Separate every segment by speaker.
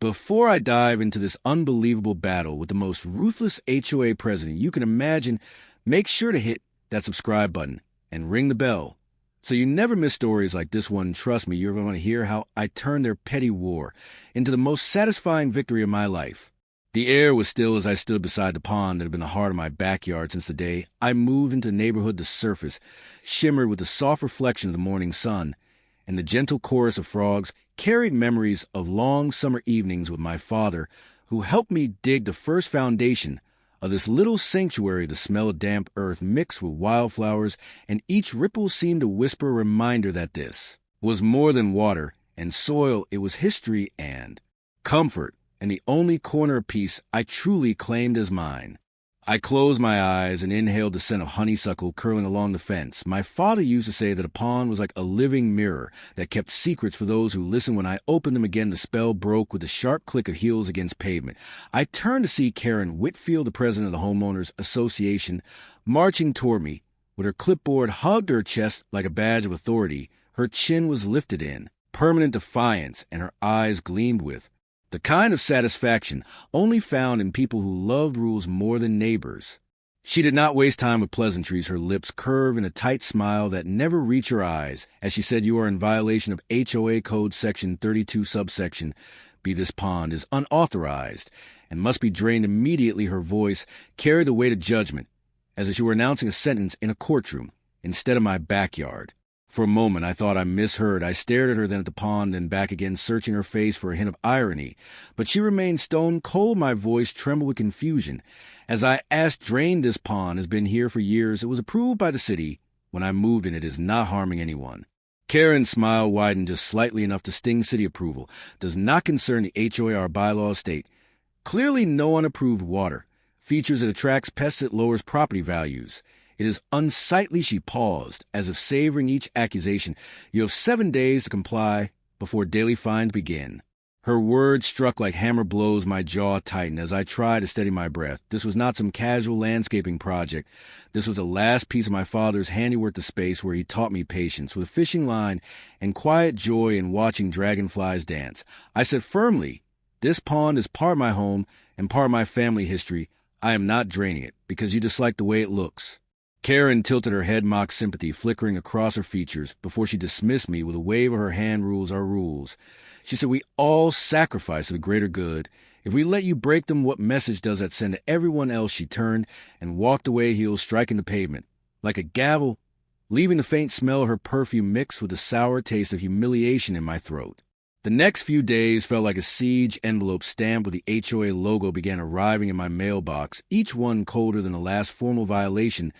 Speaker 1: Before I dive into this unbelievable battle with the most ruthless HOA president you can imagine, make sure to hit that subscribe button and ring the bell so you never miss stories like this one. Trust me, you're going to hear how I turned their petty war into the most satisfying victory of my life. The air was still as I stood beside the pond that had been the heart of my backyard since the day I moved into the neighborhood. The surface shimmered with the soft reflection of the morning sun, and the gentle chorus of frogs carried memories of long summer evenings with my father, who helped me dig the first foundation of this little sanctuary. The smell of damp earth mixed with wildflowers, and each ripple seemed to whisper a reminder that this was more than water and soil. It was history and comfort, and the only corner of peace I truly claimed as mine. I closed my eyes and inhaled the scent of honeysuckle curling along the fence. My father used to say that a pond was like a living mirror that kept secrets for those who listened. When I opened them again, the spell broke with the sharp click of heels against pavement. I turned to see Kerren Whitfield, the president of the Homeowners Association, marching toward me with her clipboard hugged to her chest like a badge of authority. Her chin was lifted in permanent defiance, and her eyes gleamed with the kind of satisfaction only found in people who loved rules more than neighbors. She did not waste time with pleasantries. Her lips curved in a tight smile that never reached her eyes as she said, "You are in violation of HOA Code Section 32 subsection B. This pond is unauthorized and must be drained immediately." Her voice carried the weight of judgment, as if she were announcing a sentence in a courtroom instead of my backyard. For a moment, I thought I misheard. I stared at her, then at the pond, then back again, searching her face for a hint of irony. But she remained stone cold. My voice trembled with confusion as I asked, "Drain this pond has been here for years. It was approved by the city when I moved in. It is not harming anyone." Kerren's smile widened just slightly enough to sting. "City approval does not concern the HOA. Our bylaws state clearly no unapproved water. Features it attracts pests, it lowers property values. It is unsightly." She paused, as if savoring each accusation. "You have 7 days to comply before daily fines begin." Her words struck like hammer blows. My jaw tightened as I tried to steady my breath. This was not some casual landscaping project. This was the last piece of my father's handiwork, the space where he taught me patience with a fishing line and quiet joy in watching dragonflies dance. I said firmly, "This pond is part of my home and part of my family history. I am not draining it because you dislike the way it looks." Kerren tilted her head, mock sympathy flickering across her features before she dismissed me with a wave of her hand. "Rules are rules." She said, "We all sacrifice for the greater good. If we let you break them, what message does that send to everyone else?" She turned and walked away, heels striking the pavement like a gavel, leaving the faint smell of her perfume mixed with the sour taste of humiliation in my throat. The next few days felt like a siege. Envelopes stamped with the HOA logo began arriving in my mailbox, each one colder than the last formal violation.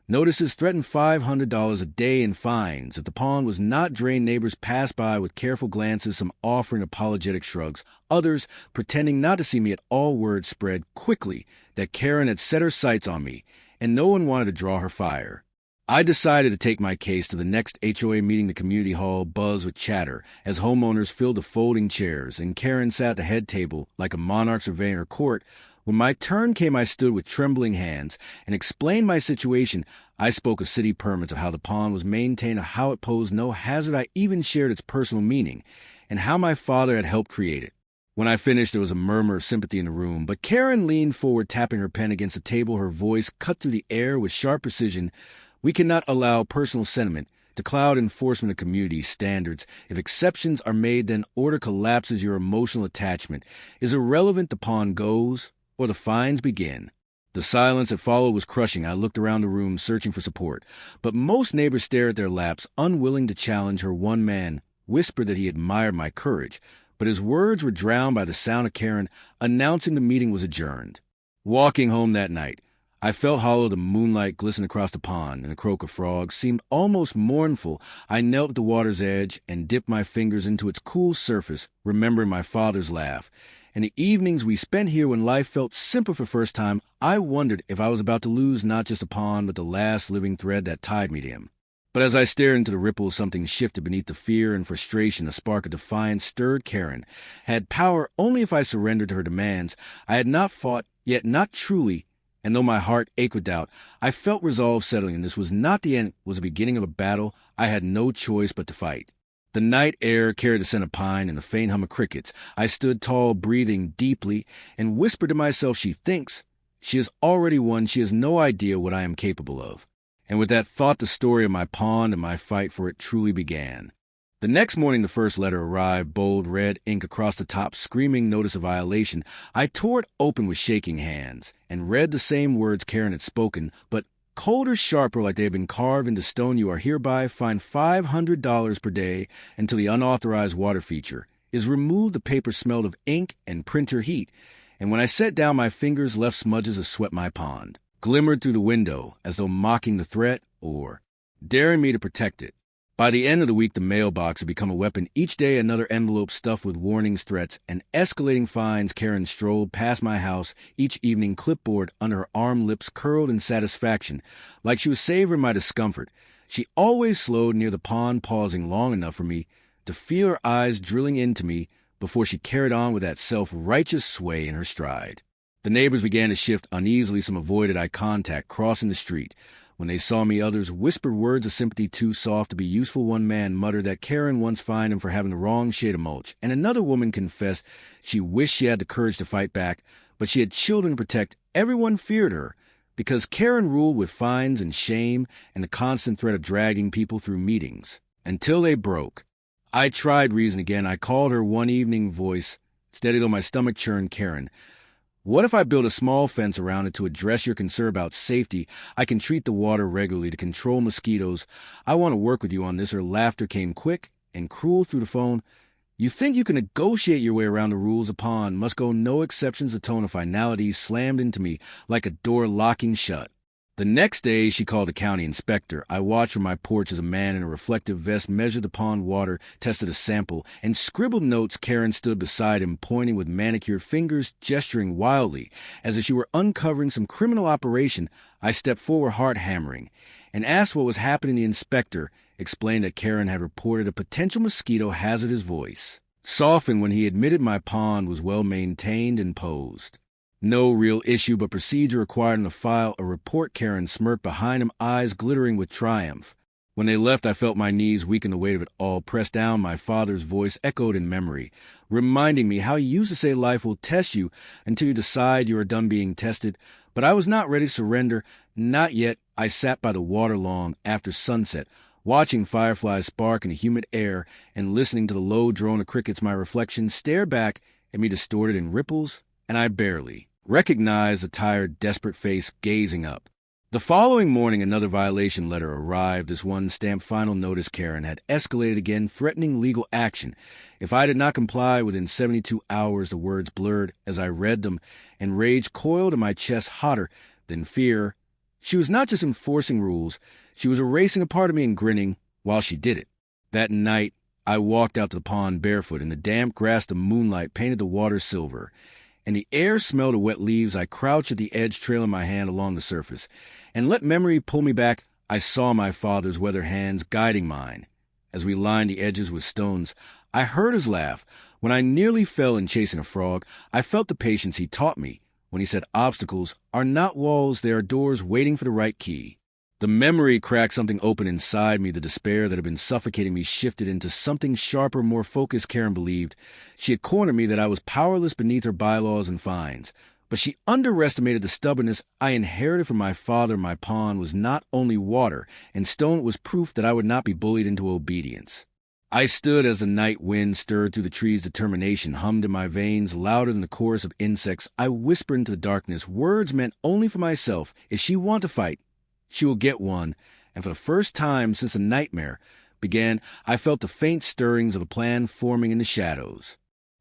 Speaker 1: Notices threatened $500 a day in fines. If the pond was not drained, neighbors passed by with careful glances, some offering apologetic shrugs, others pretending not to see me at all. Word spread quickly that Kerren had set her sights on me, and no one wanted to draw her fire. I decided to take my case to the next HOA meeting. The community hall buzzed with chatter as homeowners filled the folding chairs, and Kerren sat at the head table like a monarch surveying her court. When my turn came, I stood with trembling hands and explained my situation. I spoke of city permits, of how the pond was maintained, of how it posed no hazard. I even shared its personal meaning and how my father had helped create it. When I finished, there was a murmur of sympathy in the room, but Kerren leaned forward, tapping her pen against the table. Her voice cut through the air with sharp precision. "We cannot allow personal sentiment to cloud enforcement of community standards. If exceptions are made, then order collapses. Your emotional attachment is irrelevant. The pond goes, or the fines begin." The silence that followed was crushing. I looked around the room, searching for support, but most neighbors stared at their laps, unwilling to challenge her. One man whispered that he admired my courage, but his words were drowned by the sound of Kerren announcing the meeting was adjourned. Walking home that night, I felt hollow. The moonlight glistened across the pond, and the croak of frogs seemed almost mournful. I knelt at the water's edge and dipped my fingers into its cool surface, remembering my father's laugh. And the evenings we spent here when life felt simple for the first time, I wondered if I was about to lose not just a pond, but the last living thread that tied me to him. But as I stared into the ripples, something shifted beneath the fear and frustration. A spark of defiance stirred. Kerren had power only if I surrendered to her demands. I had not fought, yet not truly, and though my heart ached with doubt, I felt resolve settling, and this was not the end, it was the beginning of a battle I had no choice but to fight. The night air carried the scent of pine and the faint hum of crickets. I stood tall, breathing deeply, and whispered to myself, she thinks she has already won. She has no idea what I am capable of. And with that thought, the story of my pond and my fight for it truly began. The next morning, the first letter arrived, bold red ink across the top, screaming notice of violation. I tore it open with shaking hands and read the same words Kerren had spoken, but colder, sharper, like they had been carved into stone. You are hereby fined $500 per day until the unauthorized water feature is removed. The paper smelled of ink and printer heat, and when I sat down, my fingers left smudges of sweat. My pond glimmered through the window as though mocking the threat or daring me to protect it. By the end of the week, the mailbox had become a weapon. Each day, another envelope stuffed with warnings, threats, and escalating fines. Kerren strolled past my house each evening, clipboard under her arm, lips curled in satisfaction, like she was savoring my discomfort. She always slowed near the pond, pausing long enough for me to feel her eyes drilling into me before she carried on with that self-righteous sway in her stride. The neighbors began to shift uneasily. Some avoided eye contact, crossing the street. When they saw me, others whispered words of sympathy too soft to be useful. One man muttered that Kerren once fined him for having the wrong shade of mulch, and another woman confessed she wished she had the courage to fight back, but she had children to protect. Everyone feared her, because Kerren ruled with fines and shame and the constant threat of dragging people through meetings, until they broke. I tried reason again. I called her one evening, voice steady though my stomach churned. Kerren, what if I build a small fence around it to address your concern about safety? I can treat the water regularly to control mosquitoes. I want to work with you on this. Her laughter came quick and cruel through the phone. You think you can negotiate your way around the rules? A pond must go, no exceptions. A tone of finality slammed into me like a door locking shut. The next day, she called the county inspector. I watched from my porch as a man in a reflective vest measured the pond water, tested a sample, and scribbled notes. Kerren stood beside him, pointing with manicured fingers, gesturing wildly, as if she were uncovering some criminal operation. I stepped forward, heart hammering, and asked what was happening. The inspector explained that Kerren had reported a potential mosquito hazard. His voice softened when he admitted my pond was well maintained and posed. No real issue, but procedure required him to file a report. Kerren smirked behind him, eyes glittering with triumph. When they left, I felt my knees weaken the weight of it all. Pressed down, my father's voice echoed in memory, reminding me how he used to say life will test you until you decide you are done being tested. But I was not ready to surrender. Not yet. I sat by the water lawn after sunset, watching fireflies spark in the humid air and listening to the low drone of crickets. My reflection stared back at me, distorted in ripples, and I barely recognized a tired, desperate face gazing up. The following morning, another violation letter arrived. This one stamped final notice. Kerren had escalated again, threatening legal action if I did not comply within 72 hours. The words blurred as I read them, and rage coiled in my chest hotter than fear. She was not just enforcing rules, she was erasing a part of me and grinning while she did it. That night, I walked out to the pond barefoot. In the damp grass, the moonlight painted the water silver, and the air smelled of wet leaves. I crouched at the edge, trailing my hand along the surface, and let memory pull me back. I saw my father's weathered hands guiding mine as we lined the edges with stones. I heard his laugh when I nearly fell in chasing a frog. I felt the patience he taught me when he said obstacles are not walls, they are doors waiting for the right key. The memory cracked something open inside me. The despair that had been suffocating me shifted into something sharper, more focused. Kerren believed she had cornered me, that I was powerless beneath her bylaws and fines. But she underestimated the stubbornness I inherited from my father. My pond was not only water and stone, it was proof that I would not be bullied into obedience. I stood as the night wind stirred through the trees. Determination hummed in my veins, louder than the chorus of insects. I whispered into the darkness, words meant only for myself. If she wants to fight, she will get one. And for the first time since the nightmare began, I felt the faint stirrings of a plan forming in the shadows.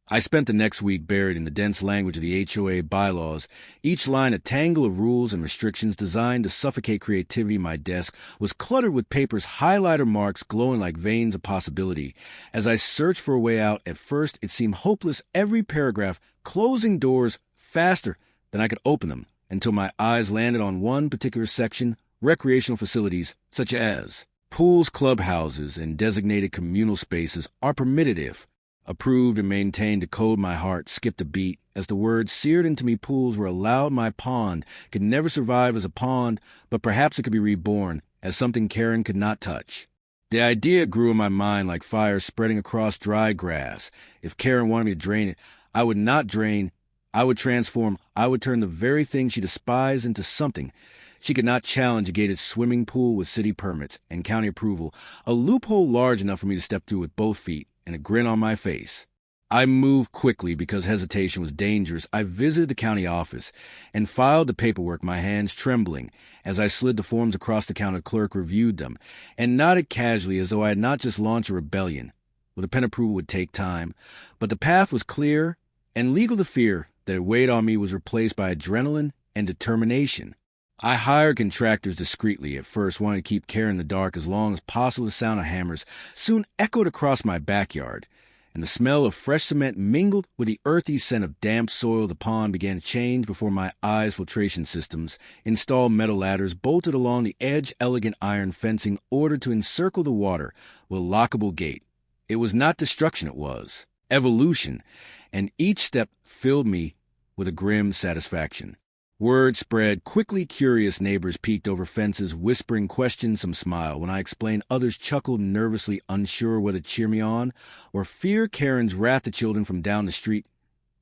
Speaker 1: I spent the next week buried in the dense language of the HOA bylaws, each line a tangle of rules and restrictions designed to suffocate creativity. My desk was cluttered with papers, highlighter marks glowing like veins of possibility. As I searched for a way out, at first it seemed hopeless, every paragraph closing doors faster than I could open them, until my eyes landed on one particular section: recreational facilities such as pools, clubhouses, and designated communal spaces are permitted if approved and maintained. To code my heart skipped a beat as the words seared into me. Pools were allowed. My pond could never survive as a pond, but perhaps it could be reborn as something Kerren could not touch. The idea grew in my mind like fire spreading across dry grass. If Kerren wanted me to drain it, I would not drain. I would transform. I would turn the very thing she despised into something. She could not challenge a gated swimming pool with city permits and county approval, a loophole large enough for me to step through with both feet and a grin on my face. I moved quickly because hesitation was dangerous. I visited the county office and filed the paperwork, my hands trembling. As I slid the forms across the counter, clerk reviewed them and nodded casually as though I had not just launched a rebellion. Well, the pen approval would take time, but the path was clear, and legal the fear that weighed on me was replaced by adrenaline and determination. I hired contractors discreetly at first, wanting to keep Kerren in the dark as long as possible. The sound of hammers soon echoed across my backyard, and the smell of fresh cement mingled with the earthy scent of damp soil. The pond began to change before my eyes. Filtration systems, installed metal ladders bolted along the edge, elegant iron fencing ordered to encircle the water with a lockable gate. It was not destruction, it was evolution, and each step filled me with a grim satisfaction. Word spread quickly. Curious neighbors peeked over fences, whispering questions. Some smiled when I explained. Others chuckled nervously, unsure whether to cheer me on or fear Kerren's wrath. The children from down the street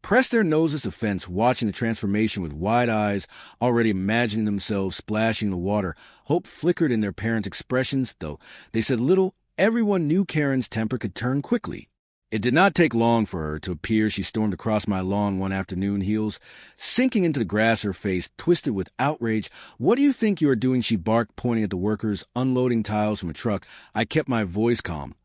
Speaker 1: pressed their noses to the fence, watching the transformation with wide eyes, already imagining themselves splashing in the water. Hope flickered in their parents' expressions, though they said little. Everyone knew Kerren's temper could turn quickly. It did not take long for her to appear. She stormed across my lawn one afternoon, heels sinking into the grass, her face twisted with outrage. "What do you think you are doing?" she barked, pointing at the workers unloading tiles from a truck. I kept my voice calm,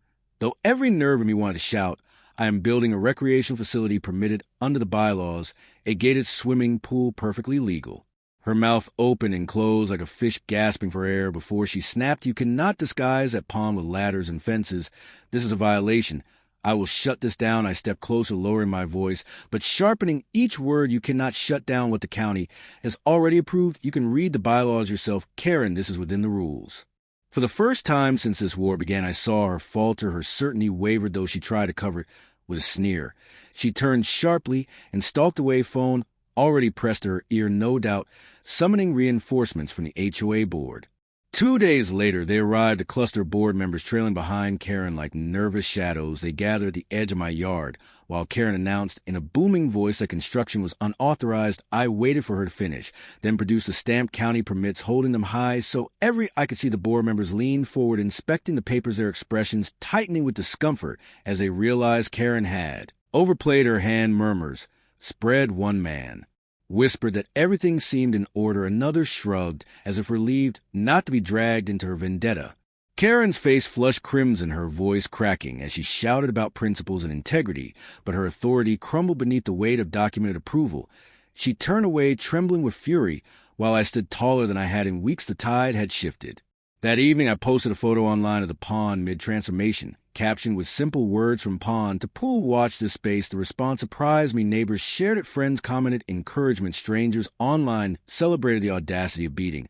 Speaker 1: though every nerve in me wanted to shout. "I am building a recreational facility permitted under the bylaws, a gated swimming pool perfectly legal." Her mouth opened and closed like a fish gasping for air before she snapped. "You cannot disguise that pond with ladders and fences. This is a violation. I will shut this down." I stepped closer, lowering my voice, but sharpening each word. "You cannot shut down what the county has already approved. You can read the bylaws yourself. Kerren, this is within the rules." For the first time since this war began, I saw her falter. Her certainty wavered, though she tried to cover it with a sneer. She turned sharply and stalked away, phone already pressed to her ear, no doubt, summoning reinforcements from the HOA board. 2 days later, they arrived, a cluster of board members trailing behind Kerren like nervous shadows. They gathered at the edge of my yard. While Kerren announced in a booming voice that construction was unauthorized, I waited for her to finish, then produced the stamped county permits, holding them high so I could see the board members lean forward, inspecting the papers, their expressions tightening with discomfort as they realized Kerren had overplayed her hand. Murmurs spread. One man whispered that everything seemed in order. Another shrugged, as if relieved not to be dragged into her vendetta. Kerren's face flushed crimson, her voice cracking as she shouted about principles and integrity, but her authority crumbled beneath the weight of documented approval. She turned away, trembling with fury, while I stood taller than I had in weeks. The tide had shifted. That evening, I posted a photo online of the pond mid-transformation, captioned with simple words from pond to pool. Watch this space. The response surprised me. Neighbors shared it, friends commented encouragement, strangers online celebrated the audacity of beating.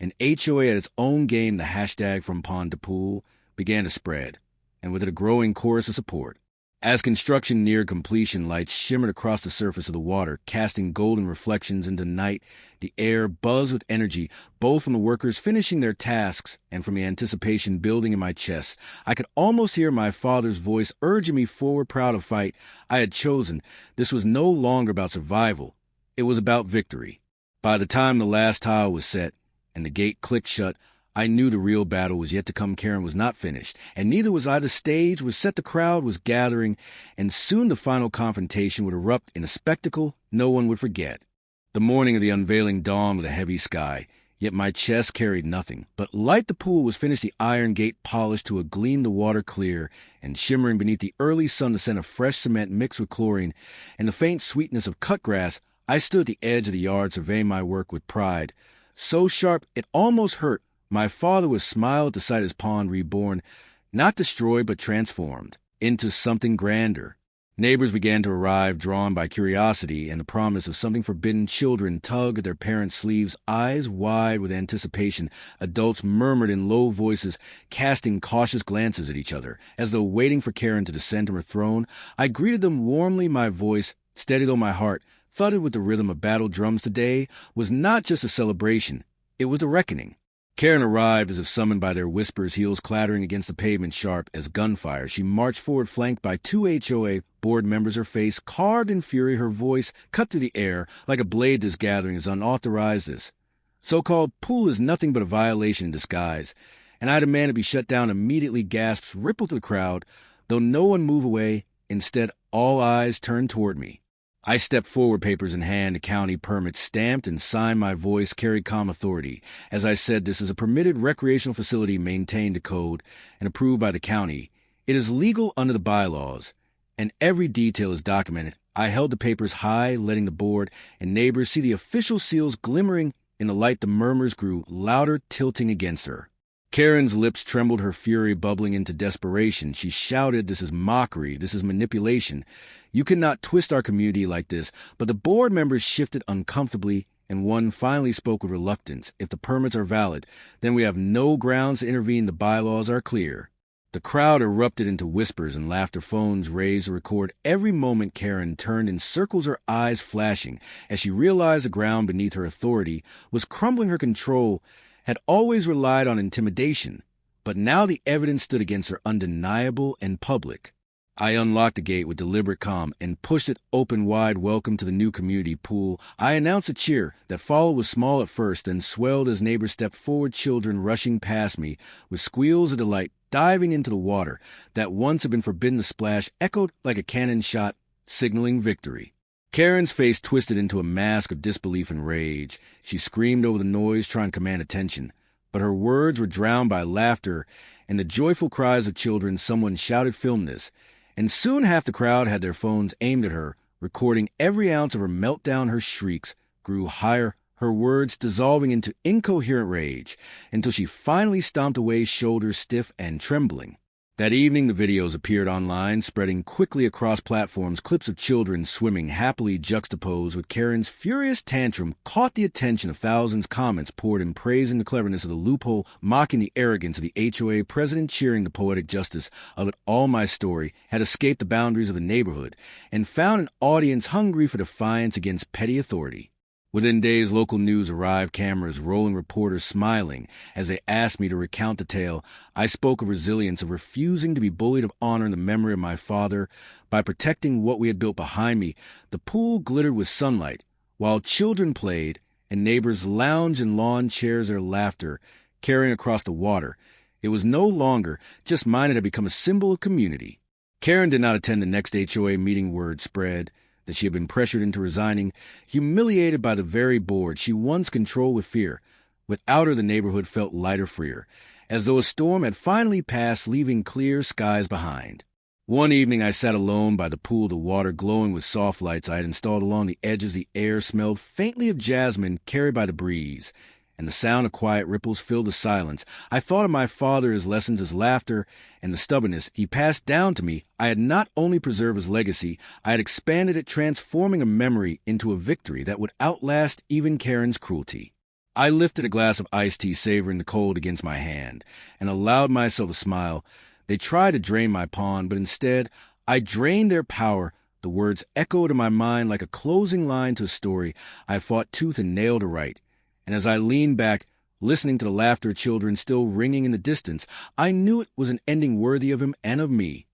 Speaker 1: An HOA at its own game, the hashtag from pond to pool, began to spread, and with it a growing chorus of support. As construction neared completion, lights shimmered across the surface of the water, casting golden reflections into night. The air buzzed with energy, both from the workers finishing their tasks and from the anticipation building in my chest. I could almost hear my father's voice urging me forward, proud of fight I had chosen. This was no longer about survival. It was about victory. By the time the last tile was set and the gate clicked shut, I knew the real battle was yet to come. Kerren was not finished, and neither was I. The stage was set, the crowd was gathering, and soon the final confrontation would erupt in a spectacle no one would forget. The morning of the unveiling dawned with a heavy sky, yet my chest carried nothing but light. The pool was finished, the iron gate polished to a gleam, the water clear, and shimmering beneath the early sun, the scent of fresh cement mixed with chlorine, and the faint sweetness of cut grass. I stood at the edge of the yard, surveying my work with pride so sharp it almost hurt. My father would smile at the sight of his pond reborn, not destroyed but transformed into something grander. Neighbors began to arrive, drawn by curiosity and the promise of something forbidden. Children tugged at their parents' sleeves, eyes wide with anticipation. Adults murmured in low voices, casting cautious glances at each other, as though waiting for Kerren to descend from her throne. I greeted them warmly, my voice, steady though my heart thudded with the rhythm of battle drums. Today was not just a celebration, it was a reckoning. Kerren arrived as if summoned by their whispers, heels clattering against the pavement sharp as gunfire. She marched forward, flanked by 2 HOA board members, her face carved in fury, her voice cut through the air like a blade. This gathering is unauthorized. This so-called pool is nothing but a violation in disguise, and I demand it be shut down immediately. Gasps rippled through the crowd, though no one moved away. Instead, all eyes turned toward me. I stepped forward, papers in hand, a county permit stamped and signed. My voice carried calm authority. As I said, this is a permitted recreational facility maintained to code and approved by the county. It is legal under the bylaws, and every detail is documented. I held the papers high, letting the board and neighbors see the official seals glimmering in the light. The murmurs grew louder, tilting against her. Kerren's lips trembled, her fury bubbling into desperation. She shouted, "This is mockery. This is manipulation. You cannot twist our community like this." But the board members shifted uncomfortably, and one finally spoke with reluctance. "If the permits are valid, then we have no grounds to intervene. The bylaws are clear." The crowd erupted into whispers and laughter. Phones raised to record every moment. Kerren turned in circles, her eyes flashing, as she realized the ground beneath her authority was crumbling. Her control had always relied on intimidation, but now the evidence stood against her, undeniable and public. I unlocked the gate with deliberate calm and pushed it open wide. "Welcome to the new community pool." I announced. A cheer that followed was small at first, then swelled as neighbors stepped forward, children rushing past me with squeals of delight, diving into the water that once had been forbidden to splash, echoed like a cannon shot, signaling victory. Kerren's face twisted into a mask of disbelief and rage. She screamed over the noise, trying to command attention, but her words were drowned by laughter and the joyful cries of children. Someone shouted, "Film this," and soon half the crowd had their phones aimed at her, recording every ounce of her meltdown. Her shrieks grew higher, her words dissolving into incoherent rage, until she finally stomped away, shoulders stiff and trembling. That evening, the videos appeared online, spreading quickly across platforms. Clips of children swimming happily juxtaposed with Kerren's furious tantrum caught the attention of thousands. Comments poured in praising the cleverness of the loophole, mocking the arrogance of the HOA president, cheering the poetic justice of it all. My story had escaped the boundaries of the neighborhood and found an audience hungry for defiance against petty authority. Within days, local news arrived, cameras rolling, reporters smiling as they asked me to recount the tale. I spoke of resilience, of refusing to be bullied, of honoring the memory of my father by protecting what we had built behind me. The pool glittered with sunlight, while children played and neighbors lounged in lawn chairs, their laughter carrying across the water. It was no longer just mine. It had become a symbol of community. Kerren did not attend the next HOA meeting. Word spread that she had been pressured into resigning, humiliated by the very board she once controlled with fear. Without her, the neighborhood felt lighter, freer, as though a storm had finally passed, leaving clear skies behind. One evening, I sat alone by the pool, the water glowing with soft lights I had installed along the edges. The air smelled faintly of jasmine, carried by the breeze, and the sound of quiet ripples filled the silence. I thought of my father, his lessons, his laughter, and the stubbornness he passed down to me. I had not only preserved his legacy, I had expanded it, transforming a memory into a victory that would outlast even Kerren's cruelty. I lifted a glass of iced tea, savoring the cold against my hand, and allowed myself a smile. They tried to drain my pawn, but instead I drained their power. The words echoed in my mind like a closing line to a story I fought tooth and nail to write. And as I leaned back, listening to the laughter of children still ringing in the distance, I knew it was an ending worthy of him and of me.